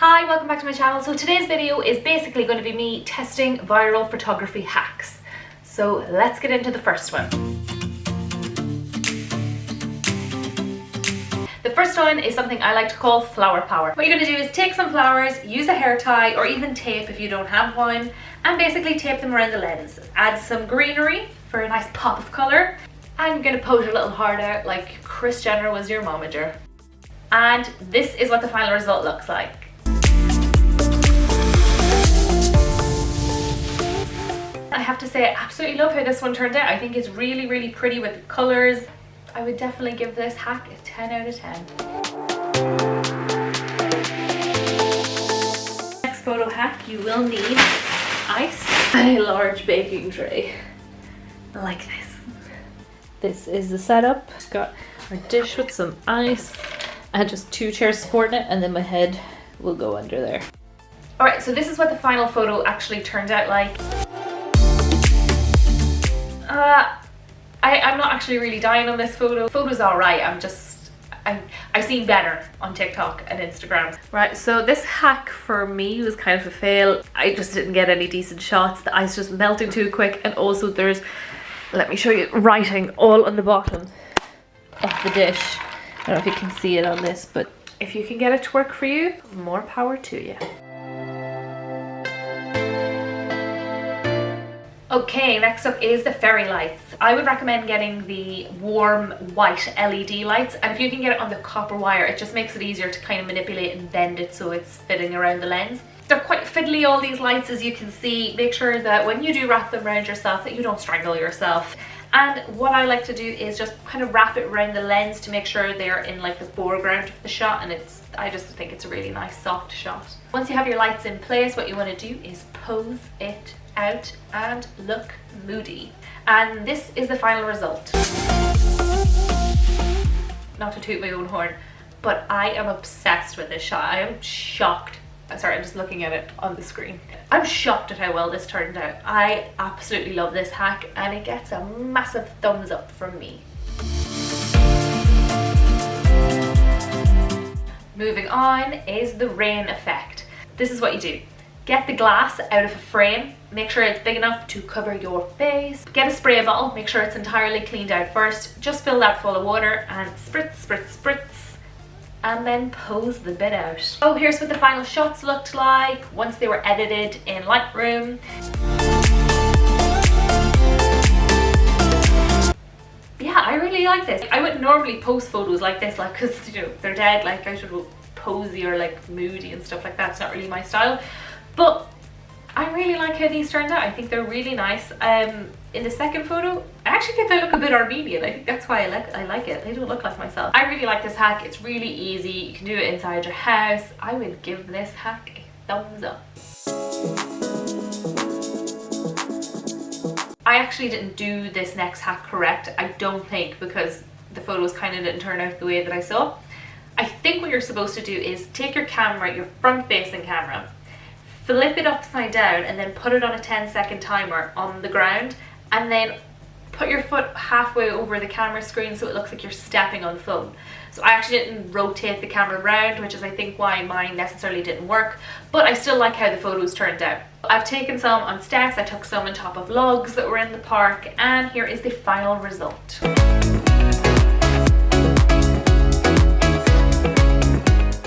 Hi, welcome back to my channel. So today's video is basically going to be me testing viral photography hacks. So let's get into the first one. The first one is something I like to call flower power. What you're going to do is take some flowers, use a hair tie or even tape if you don't have one, and basically tape them around the lens. Add some greenery for a nice pop of colour. I'm going to pose your little heart out like Kris Jenner was your momager. And this is what the final result looks like. I have to say I absolutely love how this one turned out. I think it's really pretty with the colours. I would definitely give this hack a 10 out of 10. Next photo hack, you will need ice and a large baking tray. Like this. This is the setup. It's got our dish with some ice and just 2 chairs supporting it, and then my head will go under there. Alright, so this is what the final photo actually turned out like. I'm not actually really dying on this photo. The photo's alright, I've seen better on TikTok and Instagram. Right, so this hack for me was kind of a fail. I just didn't get any decent shots. The ice just melting too quick, and also there's, let me show you, writing all on the bottom of the dish. I don't know if you can see it on this, but if you can get it to work for you, more power to you. Okay, next up is the fairy lights. I would recommend getting the warm white LED lights, and if you can get it on the copper wire, it just makes it easier to kind of manipulate and bend it so it's fitting around the lens. They're quite fiddly, all these lights, as you can see. Make sure that when you do wrap them around yourself that you don't strangle yourself. And what I like to do is just kind of wrap it around the lens to make sure they're in like the foreground of the shot, and I just think it's a really nice soft shot. Once you have your lights in place, what you want to do is pose it out and look moody. And this is the final result. Not to toot my own horn, but I am obsessed with this shot. I am shocked. Sorry, I'm just looking at it on the screen. I'm shocked at how well this turned out. I absolutely love this hack, and it gets a massive thumbs up from me. Moving on is the rain effect. This is what you do. Get the glass out of a frame, make sure it's big enough to cover your face. Get a spray bottle, make sure it's entirely cleaned out first. Just fill that full of water and spritz, and then pose the bit out. So here's what the final shots looked like once they were edited in Lightroom. Yeah, I really like this. I wouldn't normally post photos like this, like, because you know they're dead, like I should posy or like moody and stuff like that. It's not really my style. But I really like how these turned out. I think they're really nice. In the second photo, I actually think I look a bit Armenian. I think that's why I like it. I don't look like myself. I really like this hack. It's really easy. You can do it inside your house. I would give this hack a thumbs up. I actually didn't do this next hack correct, I don't think, because the photos kind of didn't turn out the way that I saw. I think what you're supposed to do is take your camera, your front-facing camera, flip it upside down and then put it on a 10-second timer on the ground, and then put your foot halfway over the camera screen so it looks like you're stepping on foam. So I actually didn't rotate the camera around, which is I think why mine necessarily didn't work, but I still like how the photos turned out. I've taken some on steps, I took some on top of logs that were in the park, and here is the final result.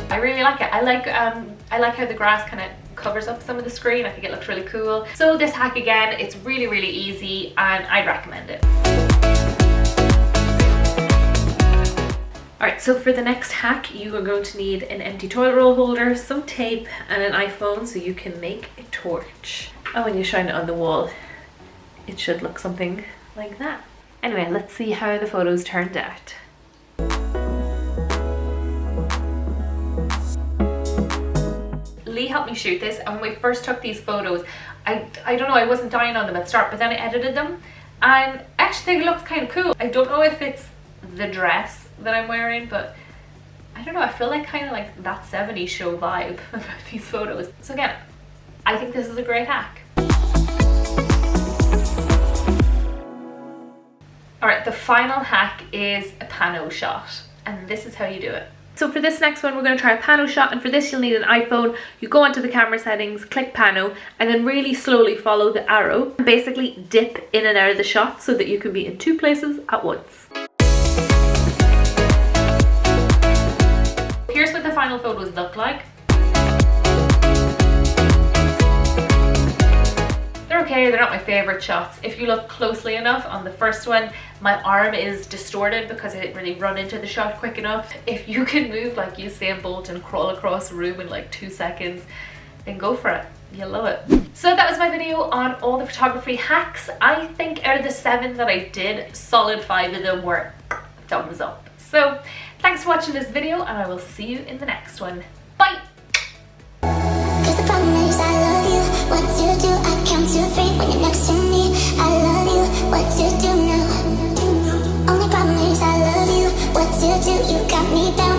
I really like it. I like how the grass kind of covers up some of the screen. I think it looks really cool. So this hack, again, it's really easy and I'd recommend it. Alright, so for the next hack, you are going to need an empty toilet roll holder, some tape and an iPhone so you can make a torch. And when you shine it on the wall, it should look something like that. Anyway, let's see how the photos turned out. Lee helped me shoot this, and when we first took these photos, I don't know, I wasn't dying on them at the start, but then I edited them and I actually think it looks kind of cool. I don't know if it's the dress that I'm wearing, but I don't know, I feel like kind of like that 70s show vibe about these photos. So again, I think this is a great hack. Alright, the final hack is a pano shot, and this is how you do it. So for this next one, we're going to try a pano shot, and for this you'll need an iPhone. You go onto the camera settings, click pano, and then really slowly follow the arrow. Basically dip in and out of the shot so that you can be in 2 places at once. Here's what the final photos look like. They're okay, they're not my favourite shots. If you look closely enough on the first one, my arm is distorted because I didn't really run into the shot quick enough. If you can move like Usain Bolt and crawl across a room in like 2 seconds, then go for it. You'll love it. So that was my video on all the photography hacks. I think out of the 7 that I did, solid 5 of them were thumbs up. So thanks for watching this video, and I will see you in the next one. Bye! What to do, I count to 3 when you're next to me. I love you, what to do now? Only problem is I love you, what to do, you got me down.